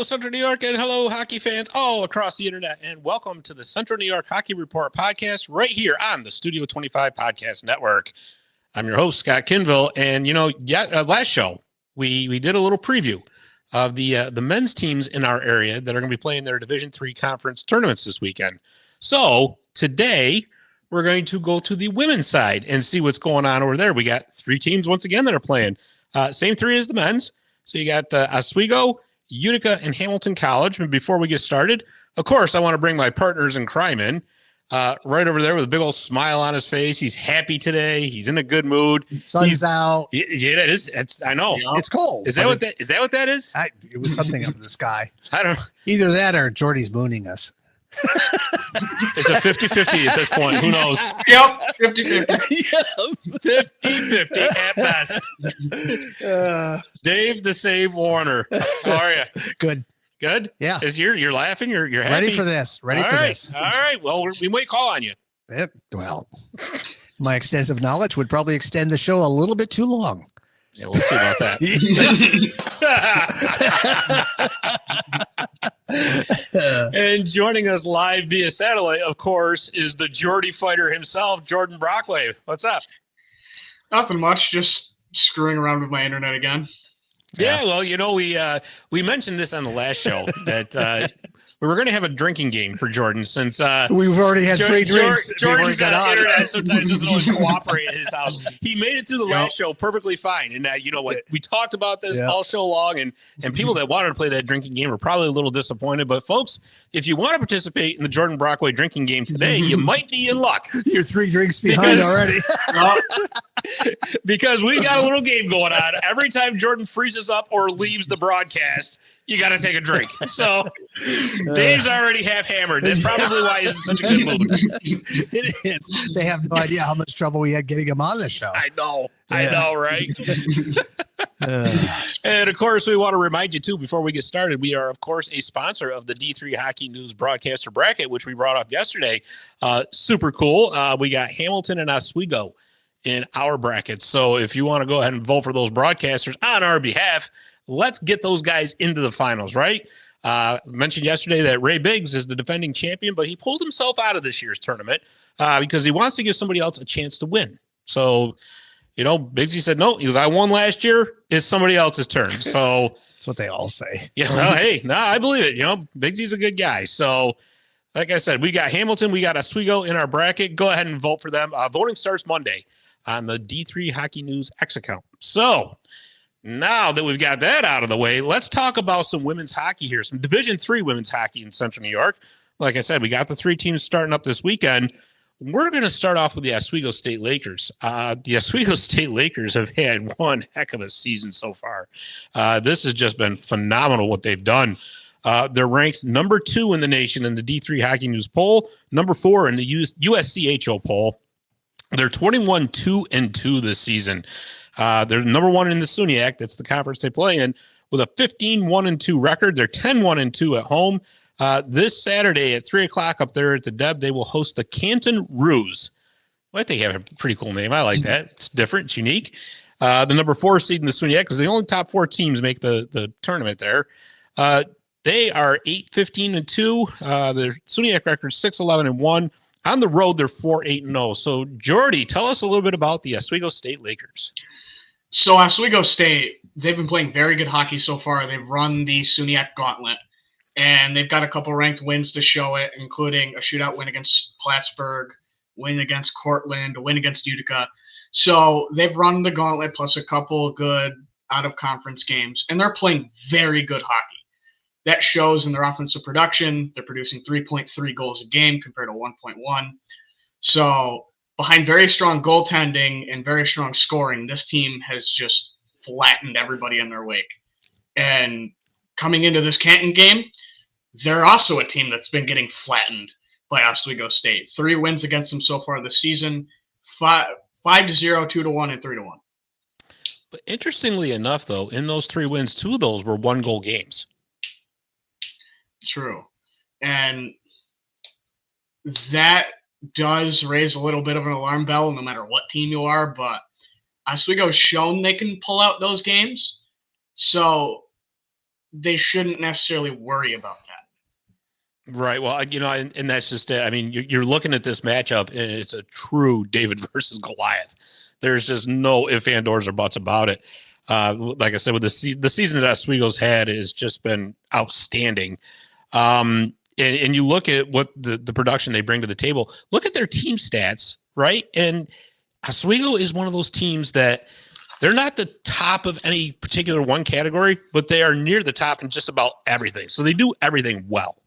Hello, Central New York, and hello, hockey fans all across the internet, and welcome to the Central New York Hockey Report podcast right here on the Studio 25 Podcast Network. I'm your host, Scott Kinville, and last show we did a little preview of the men's teams in our area that are going to be playing their Division III conference tournaments this weekend. So today we're going to go to the women's side and see what's going on over there. We got three teams once again that are playing. Same three as the men's. So you got Oswego, Utica, and Hamilton College. And before we get started, of course, I want to bring my partners in crime in. Right over there with a big old smile on his face. He's happy today. He's in a good mood. Sun's out. Yeah, it is. I know. It's cold. Is that what that is? It was something up in the sky. I don't know. Either that or Jordy's mooning us. It's a 50-50 at this point. Who knows? Yep, 50-50. 50-50 at best. Dave the Save Warner. How are you? Good. Good? Yeah. You're laughing? You're happy? Ready for this. All right. Well, we might call on you. Well, my extensive knowledge would probably extend the show a little bit too long. Yeah, we'll see about that. And joining us live via satellite, of course, is the Jordy fighter himself, Jordan Brockway. What's up? Nothing much, just screwing around with my internet again. Yeah, well, we mentioned this on the last show that we were going to have a drinking game for Jordan since we've already had three drinks. Jordan's on the internet sometimes doesn't always cooperate at his house. He made it through the last show perfectly fine. And you know what? We talked about this all show long, and people that wanted to play that drinking game were probably a little disappointed. But folks, if you want to participate in the Jordan Brockway drinking game today, you might be in luck. You're 3 drinks behind already. Because we got a little game going on. Every time Jordan freezes up or leaves the broadcast, you got to take a drink. So Dave's already half hammered. That's probably why he's in such a good mood. It is. They have no idea how much trouble we had getting him on this show. I know, right? And of course, we want to remind you too, before we get started, we are of course a sponsor of the D3 Hockey News Broadcaster Bracket, which we brought up yesterday. Super cool. We got Hamilton and Oswego in our brackets. So if you want to go ahead and vote for those broadcasters on our behalf, let's get those guys into the finals, right? Mentioned yesterday that Ray Biggs is the defending champion, but he pulled himself out of this year's tournament because he wants to give somebody else a chance to win. So, Biggsy said, no, he goes, I won last year. It's somebody else's turn. So that's what they all say. Yeah. Well, hey, I believe it. Biggsy's a good guy. So like I said, we got Hamilton, we got Oswego in our bracket. Go ahead and vote for them. Voting starts Monday on the D3 Hockey News X account. So now that we've got that out of the way, let's talk about some women's hockey here, some Division III women's hockey in Central New York. Like I said, we got the 3 teams starting up this weekend. We're going to start off with the Oswego State Lakers. The Oswego State Lakers have had one heck of a season so far. This has just been phenomenal what they've done. They're ranked number 2 in the nation in the D3 Hockey News poll, number 4 in the USCHO poll. They're 21-2-2 this season. They're number 1 in the SUNYAC. That's the conference they play in, with a 15-1-2 record. They're 10-1-2 at home. This Saturday at 3:00 up there at the Deb, they will host the Canton Roos. Well, I think they have a pretty cool name. I like that. It's different. It's unique. The number 4 seed in the SUNYAC, because the only top 4 teams make the tournament there. They are 8-15-2. Their SUNYAC record 6-11-1. On the road, they're 4-8-0. So, Jordy, tell us a little bit about the Oswego State Lakers. So, Oswego State, they've been playing very good hockey so far. They've run the SUNYAC gauntlet, and they've got a couple ranked wins to show it, including a shootout win against Plattsburgh, win against Cortland, a win against Utica. So, they've run the gauntlet plus a couple good out-of-conference games, and they're playing very good hockey. That shows in their offensive production. They're producing 3.3 goals a game compared to 1.1. So behind very strong goaltending and very strong scoring, this team has just flattened everybody in their wake. And coming into this Canton game, they're also a team that's been getting flattened by Oswego State. 3 wins against them so far this season, 5-0, 2-1, and 3-1. But interestingly enough, though, in those 3 wins, 2 of those were 1-goal games. True. And that does raise a little bit of an alarm bell no matter what team you are, but Oswego's shown they can pull out those games. So they shouldn't necessarily worry about that. Right. Well, and that's just it. I mean, you're looking at this matchup, and it's a true David versus Goliath. There's just no ifs, ands, or buts about it. Like I said, with the season that Oswego's had has just been outstanding. And you look at what the production they bring to the table. Look at their team stats, right? And Oswego is one of those teams that they're not the top of any particular one category, but they are near the top in just about everything. So they do everything well.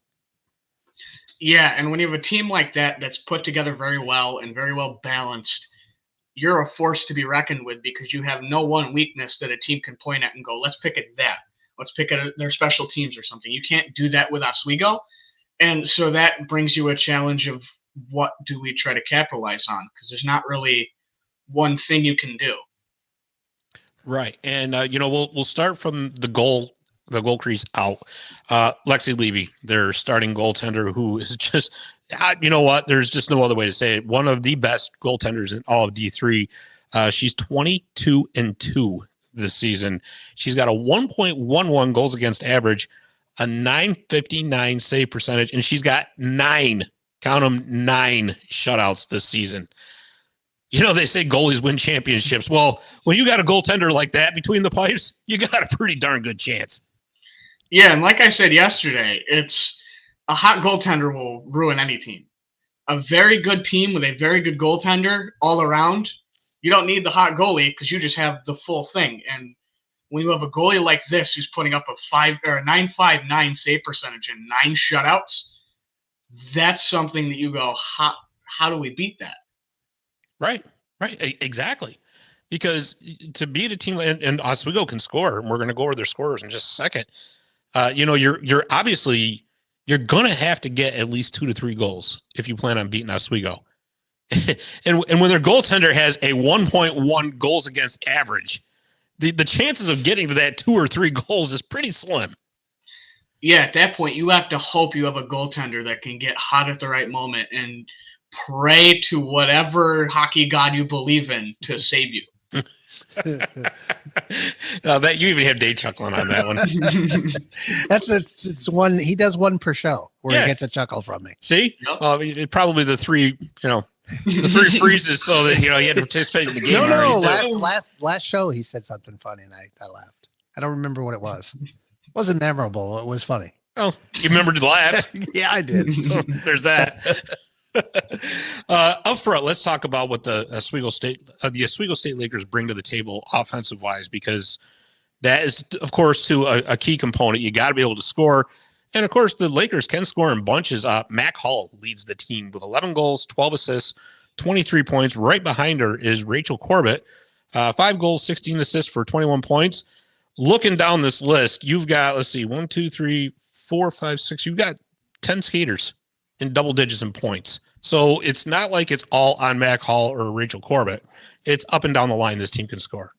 Yeah, and when you have a team like that that's put together very well and very well balanced, you're a force to be reckoned with because you have no one weakness that a team can point at and go, let's pick at that. Let's pick at their special teams or something. You can't do that with Oswego. And so that brings you a challenge of what do we try to capitalize on? Because there's not really one thing you can do. Right. And, we'll start from the goal crease out. Lexi Levy, their starting goaltender, who is just, you know what? There's just no other way to say it. One of the best goaltenders in all of D3. She's 22-2 this season. She's got a 1.11 goals against average, a .959 save percentage, and she's got 9 shutouts this season. They say goalies win championships. Well, when you got a goaltender like that between the pipes, you got a pretty darn good chance. Yeah, and like I said yesterday, it's a hot goaltender will ruin any team. A very good team with a very good goaltender all around, you don't need the hot goalie because you just have the full thing. And when you have a goalie like this who's putting up a 9.59 save percentage and 9 shutouts, that's something that you go, how do we beat that? Right, exactly. Because to beat a team, and Oswego can score, and we're going to go over their scorers in just a second. You're obviously you're going to have to get at least 2 to 3 goals if you plan on beating Oswego. and when their goaltender has a 1.1 goals against average, the chances of getting to that 2 or 3 goals is pretty slim. Yeah, at that point, you have to hope you have a goaltender that can get hot at the right moment and pray to whatever hockey god you believe in to save you. That you even have Dave chuckling on that one. It's one. He does one per show where he gets a chuckle from me. See, probably the 3, the 3 freezes so that you had to participate in the game. No. Last show he said something funny and I laughed. I don't remember what it was. It wasn't memorable. It was funny. Oh, you remembered to laugh? Yeah, I did. So there's that. Up front, let's talk about what the Oswego State Lakers bring to the table offensive wise, because that is, of course, to a key component. You got to be able to score. And of course, the Lakers can score in bunches. Mac Hall leads the team with 11 goals, 12 assists, 23 points. Right behind her is Rachel Corbett, 5 goals, 16 assists for 21 points. Looking down this list, you've got, 1, 2, 3, 4, 5, 6. You've got 10 skaters in double digits in points. So it's not like it's all on Mac Hall or Rachel Corbett. It's up and down the line this team can score.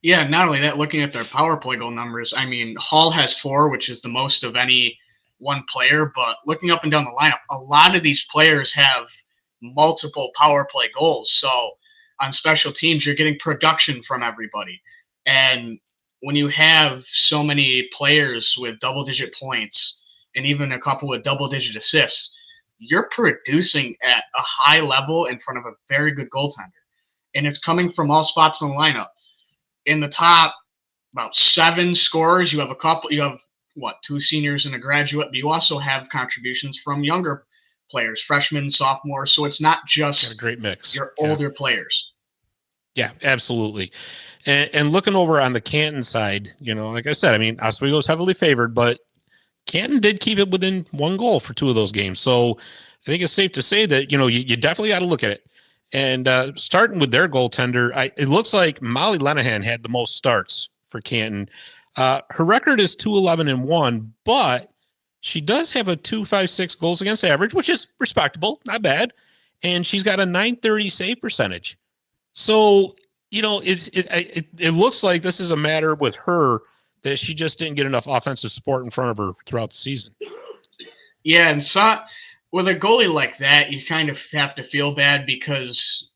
Yeah, not only that, looking at their power play goal numbers, I mean, Hall has 4, which is the most of any one player, but looking up and down the lineup, a lot of these players have multiple power play goals. So on special teams, you're getting production from everybody. And when you have so many players with double-digit points and even a couple with double-digit assists, you're producing at a high level in front of a very good goaltender. And it's coming from all spots in the lineup. In the top, about 7 scorers, you have 2 seniors and a graduate, but you also have contributions from younger players, freshmen, sophomores. So it's not just a great mix. Your older players. Yeah, absolutely. And looking over on the Canton side, like I said, I mean, Oswego's heavily favored, but Canton did keep it within 1 goal for 2 of those games. So I think it's safe to say that, you definitely got to look at it. And starting with their goaltender, it looks like Molly Lenahan had the most starts for Canton. Her record is 2-11-1, but she does have a 2.56 goals against average, which is respectable, not bad. And she's got a .930 save percentage. So, it looks like this is a matter with her that she just didn't get enough offensive support in front of her throughout the season. Yeah, and with a goalie like that, you kind of have to feel bad because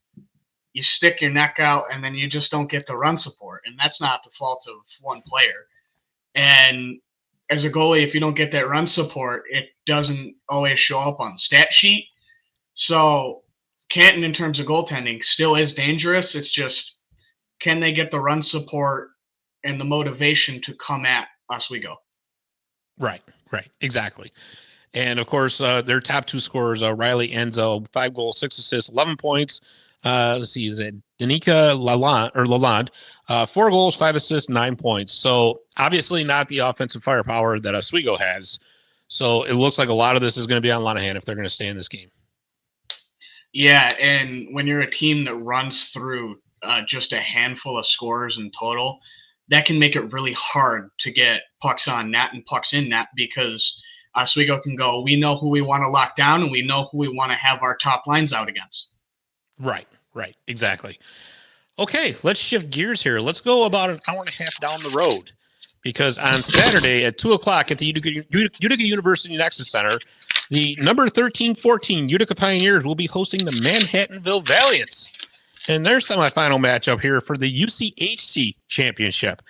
you stick your neck out and then you just don't get the run support. And that's not the fault of one player. And as a goalie, if you don't get that run support, it doesn't always show up on the stat sheet. So Canton, in terms of goaltending, still is dangerous. It's just, can they get the run support and the motivation to come at Oswego? Right, exactly. And of course, their top two scorers are Riley Enzo, 5 goals, 6 assists, 11 points. Let's see, is it Danica Lalonde, 4 goals, 5 assists, 9 points. So obviously not the offensive firepower that Oswego has. So it looks like a lot of this is going to be on Lonahan if they're going to stay in this game. Yeah, and when you're a team that runs through just a handful of scorers in total, that can make it really hard to get pucks on net and pucks in net, because Oswego can go, we know who we want to lock down and we know who we want to have our top lines out against. Right, exactly. Okay, let's shift gears here. Let's go about an hour and a half down the road, because on Saturday at 2:00 at the Utica University Nexus Center, the number 13-14 Utica Pioneers will be hosting the Manhattanville Valiants in their semifinal matchup here for the UCHC championship.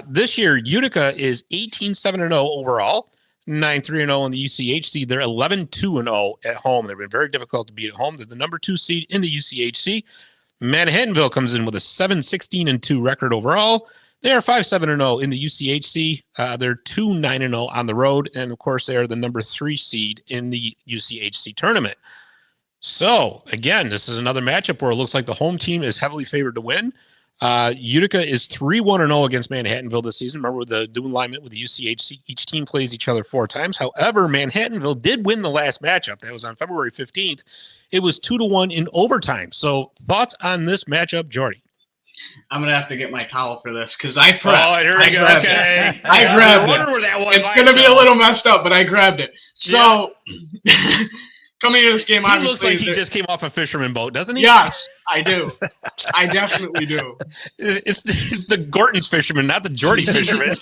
This year, Utica is 18-7-0 overall, 9-3-0 in the UCHC. They're 11-2-0 at home. They've been very difficult to beat at home. They're the number 2 seed in the UCHC. Manhattanville comes in with a 7-16-2 record overall. They are 5-7-0 in the UCHC. They're 2-9-0 on the road. And of course, they are the number 3 seed in the UCHC tournament. So again, this is another matchup where it looks like the home team is heavily favored to win. Utica is 3-1-0 against Manhattanville this season. Remember the new alignment with the UCHC. Each team plays each other 4 times. However, Manhattanville did win the last matchup. That was on February 15th. It was 2-1 in overtime. So thoughts on this matchup, Jordy? I'm going to have to get my towel for this because I prepped. Oh, here we go. Okay. I grabbed I wonder where that was. It's going to be a little messed up, but I grabbed it. So coming into this game, he obviously. Looks like he just came off a fisherman boat, doesn't he? Yes, I do. I definitely do. It's the Gorton's fisherman, not the Jordy fisherman.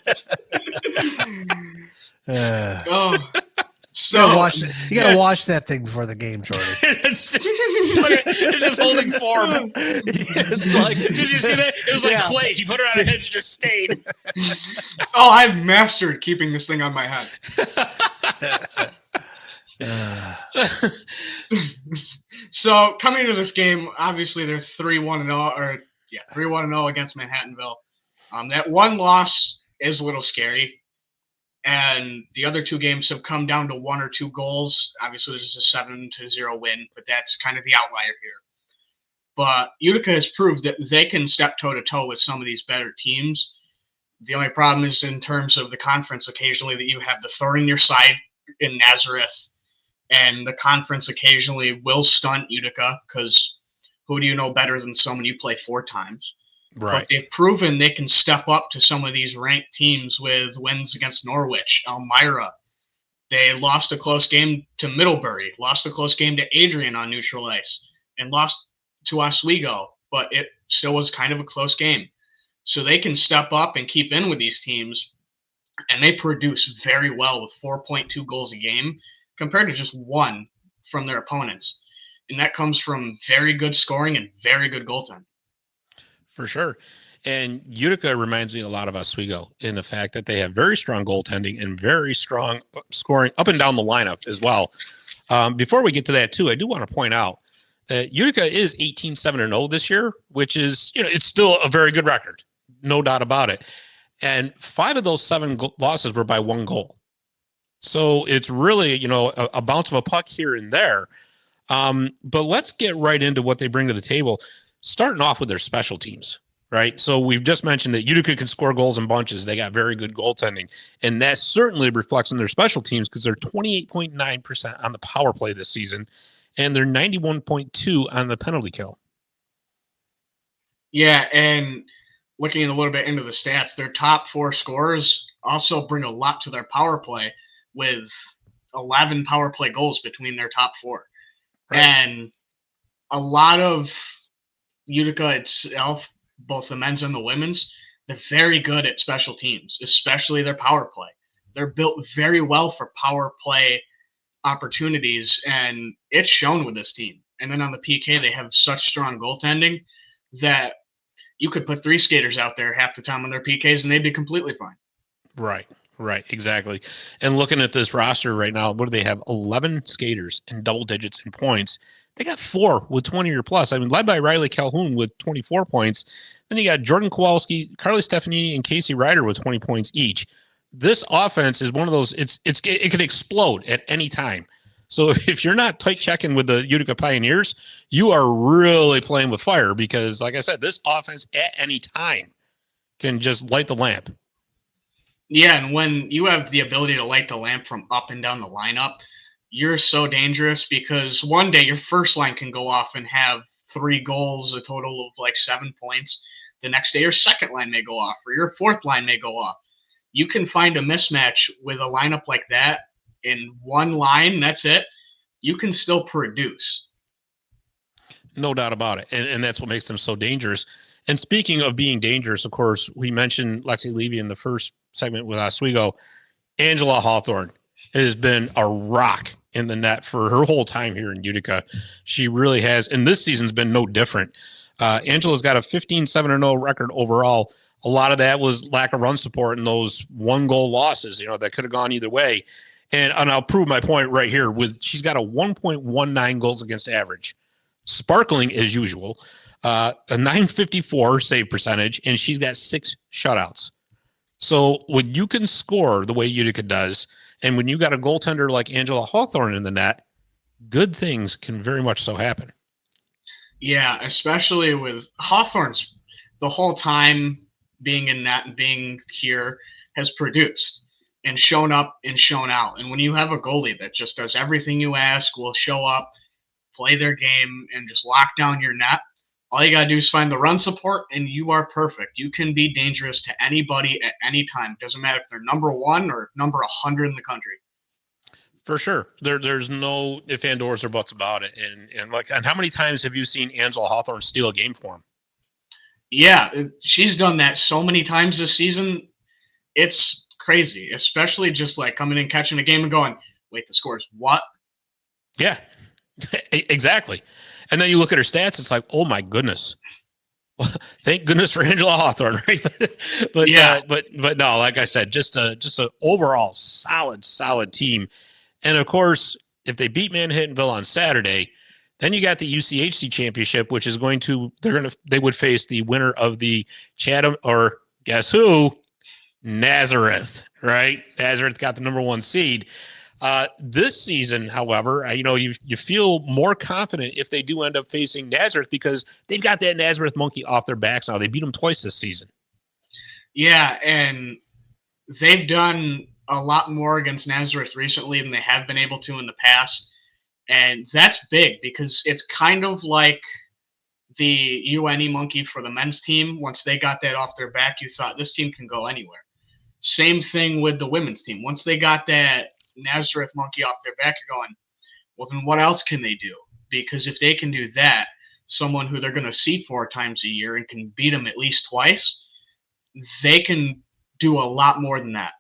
So you gotta wash that thing before the game, Jordy. it's just holding form. It's like, did you see that? It was like clay. He put it on his head and just stayed. Oh, I've mastered keeping this thing on my head. So coming into this game, obviously they're 3-1-0 against Manhattanville. That one loss is a little scary. And the other 2 games have come down to 1 or 2 goals. Obviously, there's a 7-0 win, but that's kind of the outlier here. But Utica has proved that they can step toe-to-toe with some of these better teams. The only problem is in terms of the conference occasionally that you have the thorn in your side in Nazareth, and the conference occasionally will stunt Utica because who do you know better than someone you play 4 times? Right. But they've proven they can step up to some of these ranked teams with wins against Norwich, Elmira. They lost a close game to Middlebury, lost a close game to Adrian on neutral ice, and lost to Oswego, but it still was kind of a close game. So they can step up and keep in with these teams, and they produce very well with 4.2 goals a game compared to just 1 from their opponents. And that comes from very good scoring and very good goaltending. For sure. And Utica reminds me a lot of Oswego in the fact that they have very strong goaltending and very strong scoring up and down the lineup as well. Before we get to that too, I do want to point out that Utica is 18-7-0 this year, which is, it's still a very good record. No doubt about it. And 5 of those 7 losses were by 1 goal. So it's really, a bounce of a puck here and there. But let's get right into what they bring to the table. Starting off with their special teams, right? So we've just mentioned that Utica can score goals in bunches. They got very good goaltending, and that certainly reflects on their special teams because they're 28.9% on the power play this season, and they're 91.2 on the penalty kill. Yeah, and looking a little bit into the stats, their top 4 scorers also bring a lot to their power play with 11 power play goals between their top 4. Right. And a lot of Utica itself, both the men's and the women's, they're very good at special teams, especially their power play. They're built very well for power play opportunities, and it's shown with this team. And then on the PK, they have such strong goaltending that you could put 3 skaters out there half the time on their PKs, and they'd be completely fine. Right. Right, exactly. And looking at this roster right now, what do they have? 11 skaters in double digits in points. They got 4 with 20 or plus. I mean, led by Riley Calhoun with 24 points. Then you got Jordan Kowalski, Carly Stefanini, and Casey Ryder with 20 points each. This offense is one of those, it can explode at any time. So if you're not tight checking with the Utica Pioneers, you are really playing with fire because, like I said, this offense at any time can just light the lamp. Yeah, and when you have the ability to light the lamp from up and down the lineup, you're so dangerous because one day your first line can go off and have 3 goals, a total of like 7 points. The next day your second line may go off or your fourth line may go off. You can find a mismatch with a lineup like that in one line, that's it. You can still produce. No doubt about it. And that's what makes them so dangerous. And speaking of being dangerous, of course, we mentioned Lexi Levy in the first segment with Oswego. Angela Hawthorne has been a rock in the net for her whole time here in Utica. She really has. And this season's been no different. Angela's got a 15-7-0 record overall. A lot of that was lack of run support and those 1-goal losses, that could have gone either way. And I'll prove my point right here. She's got a 1.19 goals against average, sparkling as usual, a 954 save percentage, and she's got 6 shutouts. So when you can score the way Utica does, and when you got a goaltender like Angela Hawthorne in the net, good things can very much so happen. Yeah, especially with Hawthorne's the whole time being in net and being here has produced and shown up and shown out. And when you have a goalie that just does everything you ask, will show up, play their game, and just lock down your net, all you got to do is find the run support, and you are perfect. You can be dangerous to anybody at any time. Doesn't matter if they're number 1 or number 100 in the country. For sure. There's no ifs, ands, or buts about it. And how many times have you seen Angela Hawthorne steal a game for him? Yeah, she's done that so many times this season. It's crazy, especially just like coming in, catching a game and going, wait, the score's what? Yeah, exactly. And then you look at her stats, it's like, oh my goodness. Well, thank goodness for Angela Hawthorne, right? but yeah, but no, like I said, just a overall solid team. And of course, if they beat Manhattanville on Saturday, then you got the UCHC championship, which is they would face the winner of the Chatham, or guess who? Nazareth, right? Nazareth got the number 1 seed. This season, however, you feel more confident if they do end up facing Nazareth because they've got that Nazareth monkey off their backs now. They beat them twice this season. Yeah, and they've done a lot more against Nazareth recently than they have been able to in the past. And that's big because it's kind of like the UNE monkey for the men's team. Once they got that off their back, you thought this team can go anywhere. Same thing with the women's team. Once they got that Nazareth monkey off their back, you're going, well, then what else can they do? Because if they can do that, someone who they're going to see 4 times a year and can beat them at least twice, they can do a lot more than that.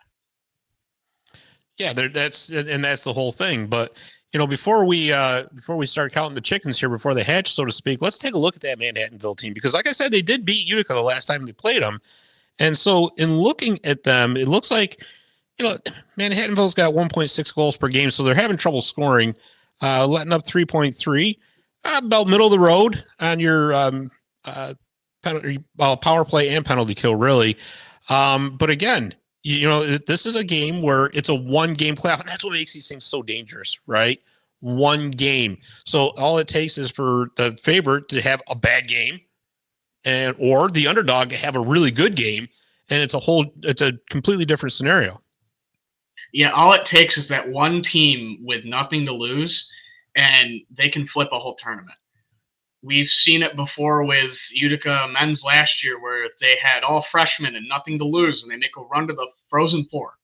Yeah, that's the whole thing. But before we start counting the chickens here before they hatch, so to speak, let's take a look at that Manhattanville team because, like I said, they did beat Utica the last time they played them. And so in looking at them, it looks like, Manhattanville's got 1.6 goals per game, so they're having trouble scoring, letting up 3.3, about middle of the road on your power play and penalty kill, really. But again, this is a game where it's a 1-game playoff, and that's what makes these things so dangerous, right? 1 game. So all it takes is for the favorite to have a bad game or the underdog to have a really good game, and it's a completely different scenario. Yeah, all it takes is that one team with nothing to lose, and they can flip a whole tournament. We've seen it before with Utica men's last year where they had all freshmen and nothing to lose, and they make a run to the Frozen Four.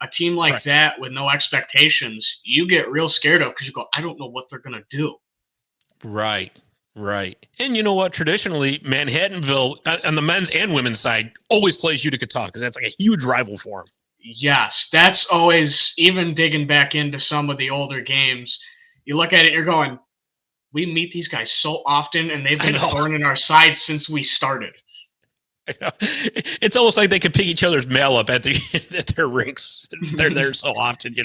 A team like that with no expectations, you get real scared of because you go, I don't know what they're going to do. Right. And you know what? Traditionally, Manhattanville on the men's and women's side always plays Utica tough because that's like a huge rival for them. Yes, that's always, even digging back into some of the older games, you look at it and you're going, we meet these guys so often, and they've been a thorn in our side since we started. It's almost like they could pick each other's mail up at their rinks. They're there so often,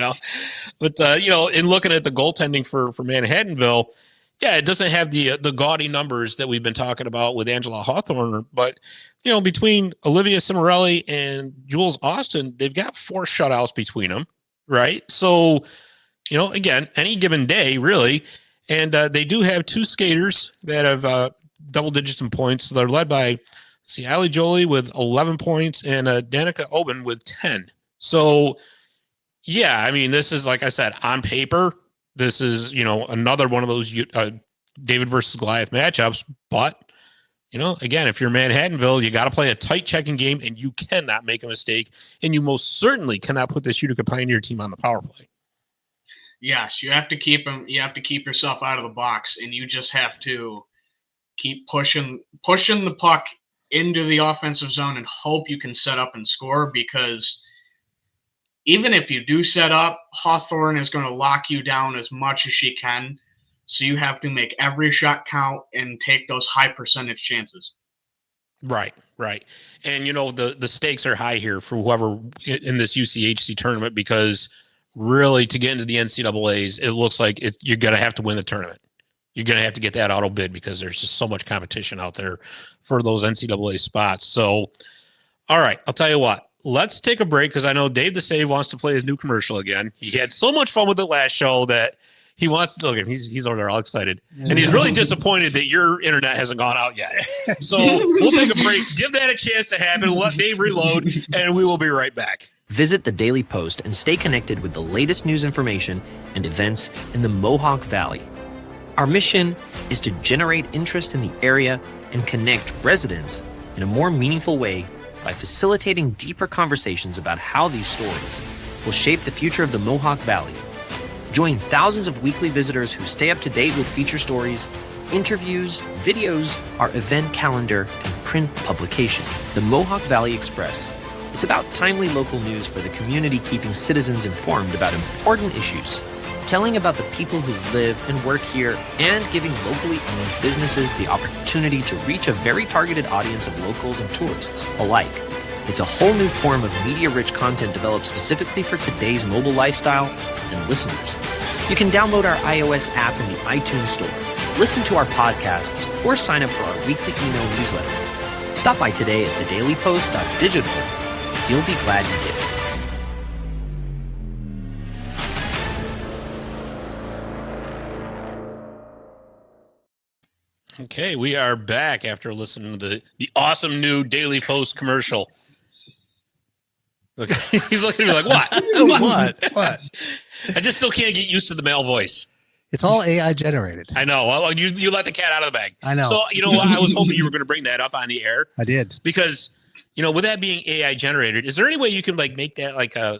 But in looking at the goaltending for Manhattanville, yeah, it doesn't have the gaudy numbers that we've been talking about with Angela Hawthorne, but between Olivia Cimarelli and Jules Austin, they've got 4 shutouts between them, right? So, again, any given day, really, and they do have 2 skaters that have double digits in points. They're led by Ali Jolie with 11 points and Danica Oben with 10. So, yeah, I mean, this is, like I said, on paper, this is, another one of those David versus Goliath matchups. But, again, if you're Manhattanville, you got to play a tight checking game, and you cannot make a mistake. And you most certainly cannot put this Utica Pioneer team on the power play. Yes, you have to keep them. You have to keep yourself out of the box, and you just have to keep pushing the puck into the offensive zone and hope you can set up and score, because even if you do set up, Hawthorne is going to lock you down as much as she can. So you have to make every shot count and take those high percentage chances. Right. And, the stakes are high here for whoever in this UCHC tournament, because really to get into the NCAAs, it looks like you're going to have to win the tournament. You're going to have to get that auto bid, because there's just so much competition out there for those NCAA spots. So, all right, I'll tell you what. Let's take a break, because I know Dave the Save wants to play his new commercial again. He had so much fun with it last show that he wants to look at him. He's over there all excited. And he's really disappointed that your internet hasn't gone out yet. So we'll take a break, give that a chance to happen, let Dave reload, and we will be right back. Visit the Daily Post and stay connected with the latest news information and events in the Mohawk Valley. Our mission is to generate interest in the area and connect residents in a more meaningful way by facilitating deeper conversations about how these stories will shape the future of the Mohawk Valley. Join thousands of weekly visitors who stay up to date with feature stories, interviews, videos, our event calendar, and print publication. The Mohawk Valley Express. It's about timely local news for the community, keeping citizens informed about important issues, telling about the people who live and work here, and giving locally owned businesses the opportunity to reach a very targeted audience of locals and tourists alike. It's a whole new form of media-rich content developed specifically for today's mobile lifestyle and listeners. You can download our iOS app in the iTunes Store, listen to our podcasts, or sign up for our weekly email newsletter. Stop by today at thedailypost.digital. You'll be glad you did. Okay, we are back after listening to the awesome new Daily Post commercial. Look, he's looking at me like, what? I just still can't get used to the male voice. It's all AI generated. I know. Well, you let the cat out of the bag. I know. So, what? I was hoping you were going to bring that up on the air. I did. Because, with that being AI generated, is there any way you can make that like a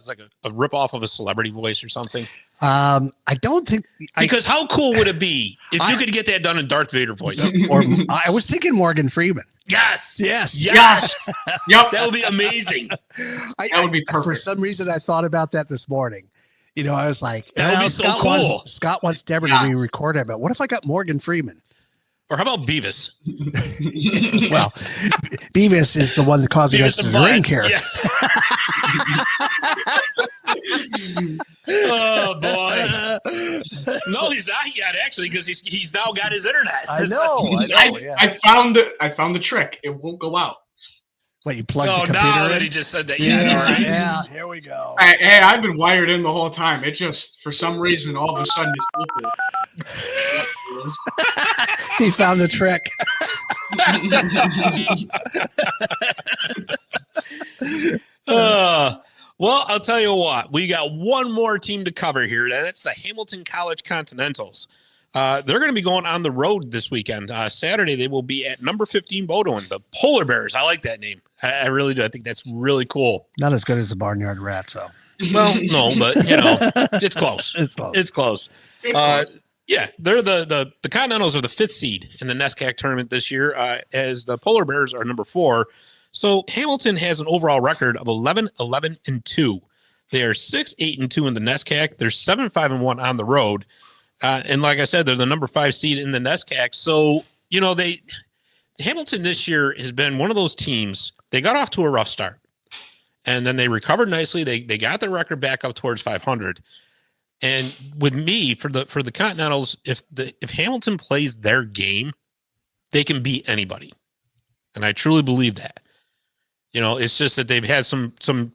rip off of a celebrity voice or something? I don't think. Because how cool would it be if you could get that done in Darth Vader voice? Or I was thinking Morgan Freeman. Yes. Yep. That would be amazing. That would be perfect. For some reason, I thought about that this morning. I was like, that would be so cool. Scott wants Deborah to be recorded, but what if I got Morgan Freeman? Or how about Beavis? Well, Beavis is the one that causing us to drink here. Yeah. Oh boy! No, he's not yet. Actually, because he's now got his internet. I know. Yeah. I found the trick. It won't go out. What, you plugged the computer now in? that he just said that. Yeah. Yeah. Here we go. Hey, I've been wired in the whole time. It just, for some reason, all of a sudden it's open. He found the trick. Well, I'll tell you what. We got one more team to cover here, and that's the Hamilton College Continentals. They're going to be going on the road this weekend. Saturday, they will be at number 15 Bowdoin, the Polar Bears. I like that name. I really do. I think that's really cool. Not as good as the Barnyard Rats, though. Well, no, but, it's close. It's close. Yeah, they're the Continentals are the 5th seed in the NESCAC tournament this year, as the Polar Bears are number 4. So Hamilton has an overall record of 11-11-2. They are 6-8-2 in the NESCAC. They're 7-5-1 on the road. And like I said, they're the number 5 seed in the NESCAC. So, they Hamilton this year has been one of those teams. They got off to a rough start, and then they recovered nicely. They got their record back up towards 500. And with me for the Continentals, if Hamilton plays their game, they can beat anybody, and I truly believe that. It's just that they've had some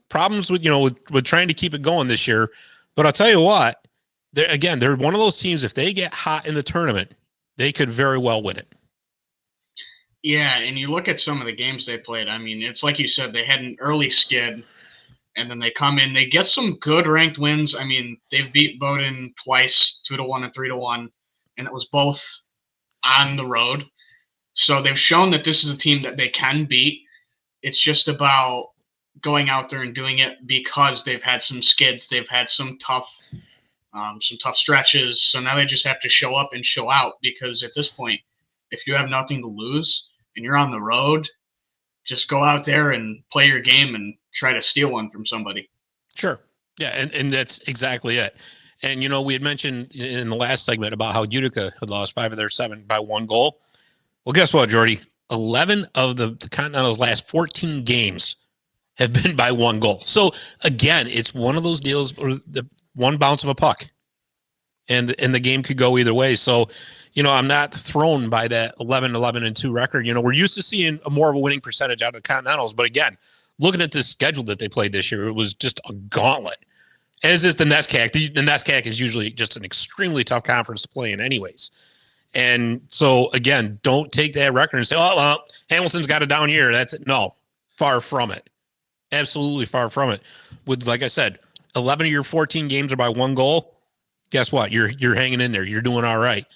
problems with with trying to keep it going this year. But I'll tell you what, they're one of those teams. If they get hot in the tournament, they could very well win it. Yeah, and you look at some of the games they played. I mean, it's like you said, they had an early skid, and then they come in, they get some good ranked wins. I mean, they've beat Bowdoin twice, 2-1 and 3-1, and it was both on the road. So they've shown that this is a team that they can beat. It's just about going out there and doing it because they've had some skids, they've had some tough stretches. So now they just have to show up and show out, because at this point, if you have nothing to lose and you're on the road, just go out there and play your game and try to steal one from somebody. Sure. Yeah, and that's exactly it. And, we had mentioned in the last segment about how Utica had lost 5 of their 7 by 1 goal. Well, guess what, Jordy? 11 of the Continental's last 14 games have been by 1 goal. So, again, it's one of those deals where the one bounce of a puck, and the game could go either way. So, I'm not thrown by that 11-11-2 record. We're used to seeing more of a winning percentage out of the Continentals. But, again, looking at this schedule that they played this year, it was just a gauntlet, as is the NESCAC. The NESCAC is usually just an extremely tough conference to play in anyways. And so, again, don't take that record and say, oh, well, Hamilton's got a down year. That's it. No, far from it. Absolutely far from it. With, like I said, 11 of your 14 games are by 1 goal. Guess what? You're hanging in there. You're doing all right.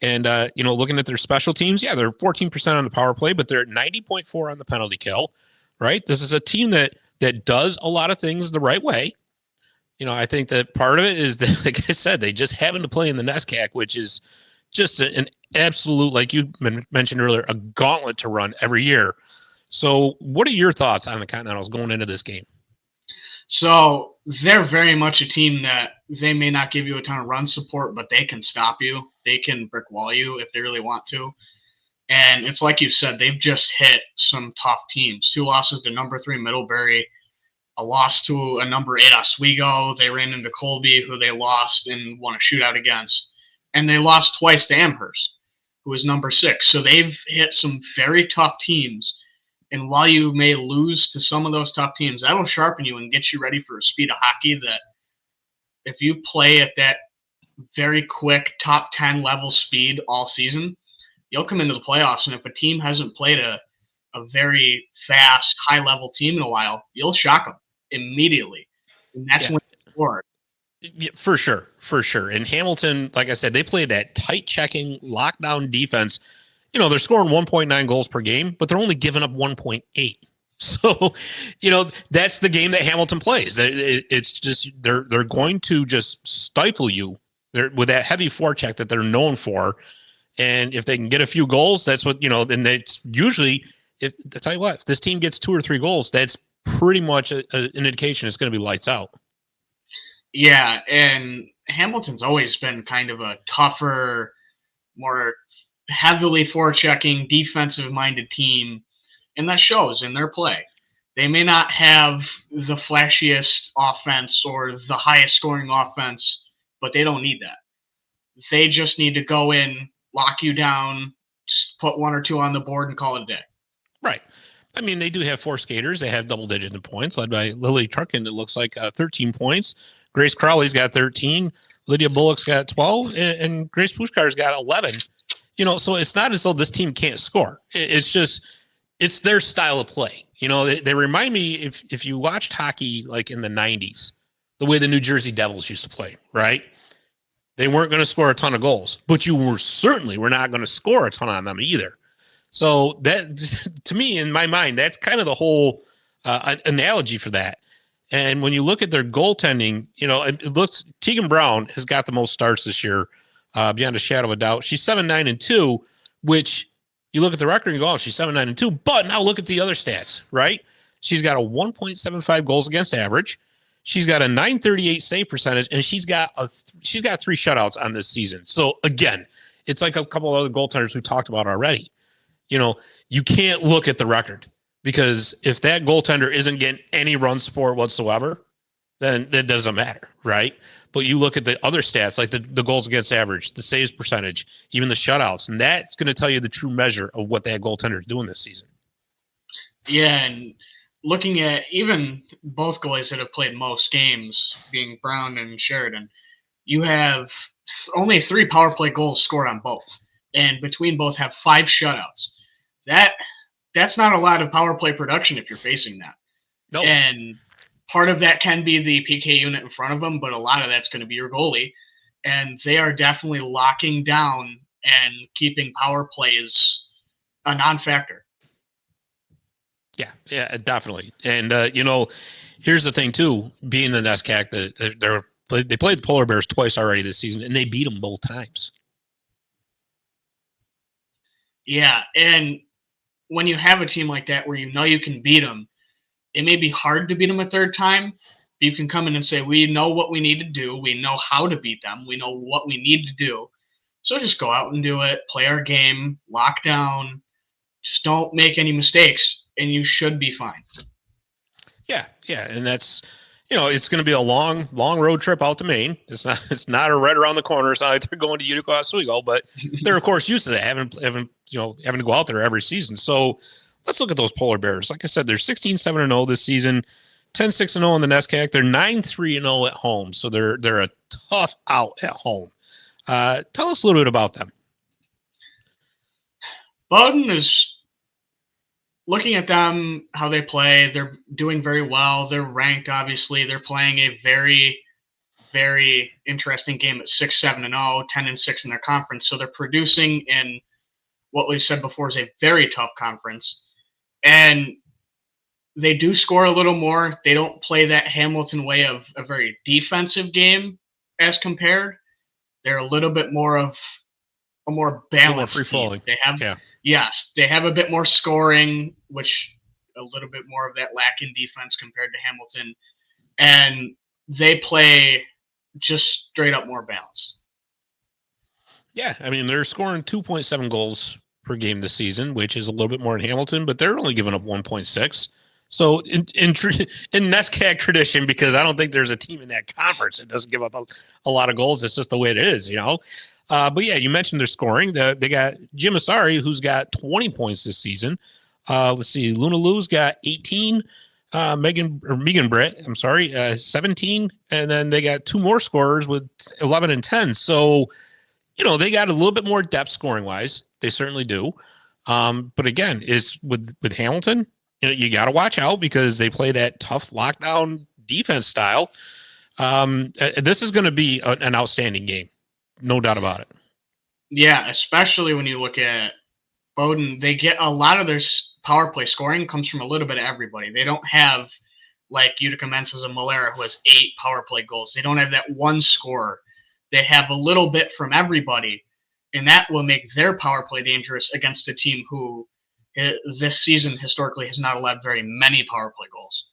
And, looking at their special teams, yeah, they're 14% on the power play, but they're at 90.4 on the penalty kill, right? This is a team that does a lot of things the right way. I think that part of it is that, like I said, they just happen to play in the NESCAC, which is just an absolute, like you mentioned earlier, a gauntlet to run every year. So what are your thoughts on the Continentals going into this game? So they're very much a team that they may not give you a ton of run support, but they can stop you. They can brick wall you if they really want to. And it's like you said, they've just hit some tough teams. 2 losses to number 3 Middlebury, a loss to a number 8 Oswego. They ran into Colby, who they lost and won a shootout against. And they lost twice to Amherst, who was number 6. So they've hit some very tough teams. And while you may lose to some of those tough teams, that'll sharpen you and get you ready for a speed of hockey that if you play at that very quick top 10 level speed all season, you'll come into the playoffs. And if a team hasn't played a very fast, high-level team in a while, you'll shock them immediately. And that's when you score. Yeah, for sure. And Hamilton, like I said, they play that tight checking, lockdown defense. They're scoring 1.9 goals per game, but they're only giving up 1.8. So, that's the game that Hamilton plays. It's just they're going to just stifle you with that heavy forecheck that they're known for. And if they can get a few goals, that's what, then it's usually, I tell you what, if this team gets 2 or 3 goals, that's pretty much an indication it's going to be lights out. Yeah, and Hamilton's always been kind of a tougher, more heavily forechecking, defensive-minded team, and that shows in their play. They may not have the flashiest offense or the highest scoring offense, but they don't need that. They just need to go in, lock you down, just put 1 or 2 on the board and call it a day. Right. I mean, they do have 4 skaters. They have double-digit in points, led by Lily Truckin. It looks like 13 points. Grace Crowley's got 13. Lydia Bullock's got 12. And Grace Pushkar's got 11. So it's not as though this team can't score. It's just, it's their style of play. They remind me, if you watched hockey like in the 90s, the way the New Jersey Devils used to play, right? They weren't going to score a ton of goals, but you were not going to score a ton on them either. So that, to me, in my mind, that's kind of the whole analogy for that. And when you look at their goaltending, it looks, Tegan Brown has got the most starts this year, beyond a shadow of a doubt. She's 7-9-2, which you look at the record and go, oh, she's 7-9-2. But now look at the other stats, right? She's got a 1.75 goals against average. She's got a .938 save percentage, and she's got 3 shutouts on this season. So again, it's like a couple of other goaltenders we talked about already. you can't look at the record, because if that goaltender isn't getting any run support whatsoever, then it doesn't matter, right? But you look at the other stats, like the goals against average, the saves percentage, even the shutouts, and that's going to tell you the true measure of what that goaltender is doing this season. Yeah, and looking at even both goalies that have played most games, being Brown and Sheridan, you have only 3 power play goals scored on both, and between both have 5 shutouts. That's not a lot of power play production if you're facing that. No. And part of that can be the PK unit in front of them, but a lot of that's going to be your goalie. And they are definitely locking down and keeping power plays a non-factor. Yeah, definitely. And, here's the thing, too, being the NESCAC, they played the Polar Bears twice already this season, and they beat them both times. Yeah, and when you have a team like that where you can beat them, it may be hard to beat them a third time, but you can come in and say, we know what we need to do. We know how to beat them. We know what we need to do. So just go out and do it, play our game, lock down, just don't make any mistakes, and you should be fine. Yeah. And that's, it's going to be a long road trip out to Maine. It's not right around the corner. It's not like they're going to Utica, Oswego, but they're of course used to that, having to go out there every season. So let's look at those Polar Bears. Like I said, they're 16-7-0 this season, 10-6-0 in the NESCAC. They're 9-3-0 at home, so they're a tough out at home. Tell us a little bit about them. Bowdoin is, looking at them, how they play, they're doing very well. They're ranked, obviously. They're playing a very, very interesting game at 6-7-0, 10-6 in their conference. So they're producing in what we've said before is a very tough conference. And they do score a little more. They don't play that Hamilton way of a very defensive game as compared. They're a little bit more of a more balanced free-flowing. They have, yes, they have a bit more scoring, which a little bit more of that lack in defense compared to Hamilton. And they play just straight up more balanced. Yeah, I mean, they're scoring 2.7 goals per game this season, which is a little bit more than Hamilton, but they're only giving up 1.6. So in NESCAC tradition, because I don't think there's a team in that conference that doesn't give up a lot of goals. It's just the way it is, But yeah, you mentioned their scoring. They got Jim Asari, who's got 20 points this season. Let's see, Luna Lou's got 18. Megan Britt, 17. And then they got 2 more scorers with 11 and 10. So, they got a little bit more depth scoring wise. They certainly do. But again, it's with Hamilton, you got to watch out because they play that tough lockdown defense style. This is going to be an outstanding game. No doubt about it. Yeah, especially when you look at Bowdoin, they get a lot of their power play scoring comes from a little bit of everybody. They don't have like Utica Mensa's and Malera, who has 8 power play goals. They don't have that one scorer. They have a little bit from everybody, and that will make their power play dangerous against a team who this season historically has not allowed very many power play goals.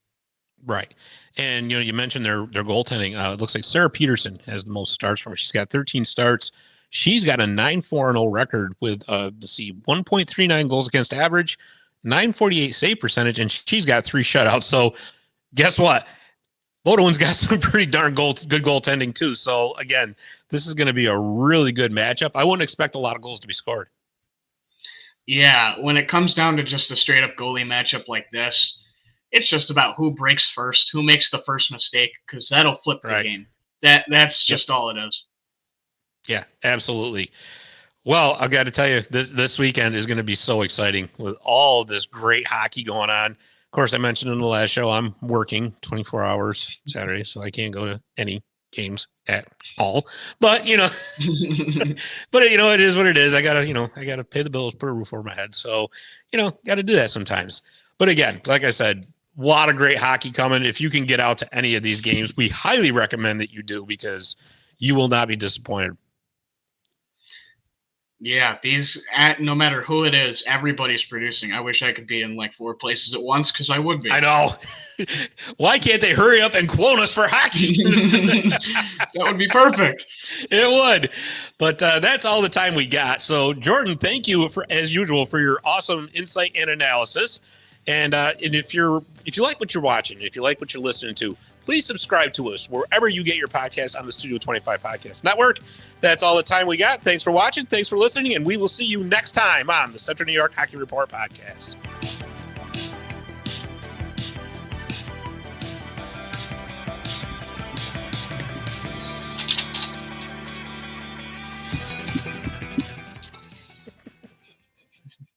Right. And, you mentioned their goaltending. It looks like Sarah Peterson has the most starts from her. She's got 13 starts. She's got a 9-4-0 record with, 1.39 goals against average, 948 save percentage, and she's got 3 shutouts. So guess what? Bowdoin's got some pretty darn good goaltending too. So again, this is going to be a really good matchup. I wouldn't expect a lot of goals to be scored. Yeah, when it comes down to just a straight up goalie matchup like this, it's just about who breaks first, who makes the first mistake, because that'll flip the game. That's just all it is. Yeah, absolutely. Well, I've got to tell you, this weekend is going to be so exciting with all this great hockey going on. Of course, I mentioned in the last show, I'm working 24 hours Saturday, so I can't go to any games at all. But, it is what it is. I gotta pay the bills, put a roof over my head. So, got to do that sometimes. But again, like I said, a lot of great hockey coming. If you can get out to any of these games, we highly recommend that you do because you will not be disappointed. Yeah, no matter who it is, everybody's producing. I wish I could be in like 4 places at once because I would be. I know. Why can't they hurry up and clone us for hockey? That would be perfect. It would. But that's all the time we got. So, Jordan, thank you as usual for your awesome insight and analysis. And if you like what you're watching, if you like what you're listening to, please subscribe to us wherever you get your podcast on the Studio 25 Podcast Network. That's all the time we got. Thanks for watching. Thanks for listening. And we will see you next time on the Central New York Hockey Report Podcast.